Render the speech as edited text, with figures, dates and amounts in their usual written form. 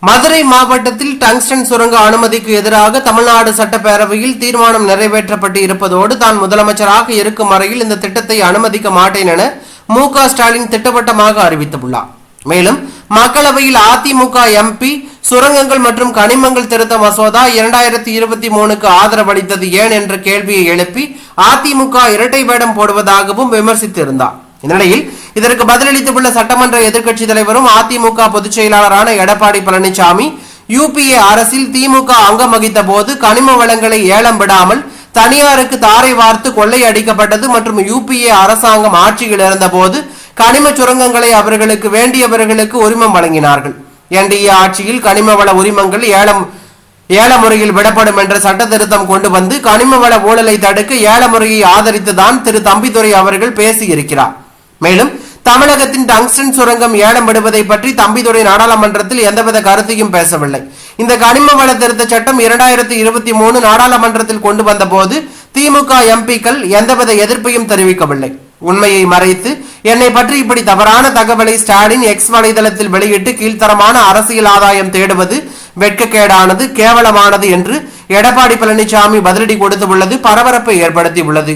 மதுரை மாவட்டத்தில் டங்ஸ்டன் சுரங்க அனுமதிக்கு எதிராக தமிழ்நாடு சட்டப்பேரவையில் தீர்மானம் நிறைவேற்றப்பட்டு இருப்பதோடு தான் முதலமைச்சராக இருக்கும் வரையில் இந்த திட்டத்தை அனுமதிக்க மாட்டேன் என மு.க. ஸ்டாலின் திட்டவட்டமாக அறிவித்துள்ளார். மேலும் மக்களவையில் அதிமுக எம்பி சுரங்கங்கள் மற்றும் கனிமங்கள் திருத்த மசோதா 2023க்கு ஆதரவளித்தது ஏன் என்ற கேள்வியை எழுப்பி அதிமுக இரட்டை வேடம் போடுவதாகவும் விமர்சித்திருந்தார். இந்நிலையில் இதற்கு பதிலளித்துள்ள சட்டமன்ற எதிர்க்கட்சி தலைவரும் அதிமுக பொதுச் செயலாளரான எடப்பாடி பழனிசாமி, யுபிஏ அரசில் திமுக அங்கம் வகித்த போது கனிம வளங்களை ஏலம் விடாமல் தனியாருக்கு தாரை வார்த்து கொள்ளையடிக்கப்பட்டது மற்றும் யுபிஏ அரசாங்கம் ஆட்சியில் இருந்த போது கனிம சுரங்கங்களை அவர்களுக்கு வேண்டியவர்களுக்கு உரிமம் வழங்கினார்கள். என்டிஏ ஆட்சியில் கனிம வள உரிமங்கள் ஏல முறையில் விடப்படும் என்ற சட்ட திருத்தம் கொண்டு வந்து கனிம வள ஊழலை தடுக்க ஏல முறையை ஆதரித்துதான் திரு தம்பிதுரை அவர்கள் பேசியிருக்கிறார். மேலும் தமிழகத்தின் டங்ஸ்டன் சுரங்கம் ஏலம் விடுவதை பற்றி தம்பிதுரை நாடாளுமன்றத்தில் எந்தவித கருத்தையும் பேசவில்லை. இந்த கனிம வள திருத்த சட்டம் 2023 நாடாளுமன்றத்தில் கொண்டு வந்த போது திமுக எம்பிக்கள் எந்தவித எதிர்ப்பையும் தெரிவிக்கவில்லை. உண்மையை மறைத்து என்னை பற்றி இப்படி தவறான தகவலை ஸ்டாலின் எக்ஸ் வலைதளத்தில் வெளியிட்டு கீழ்த்தரமான அரசியல் ஆதாயம் தேடுவது வெட்கக்கேடானது, கேவலமானது என்று எடப்பாடி பழனிசாமி பதிலடி கொடுத்துள்ளது பரபரப்பை ஏற்படுத்தியுள்ளது.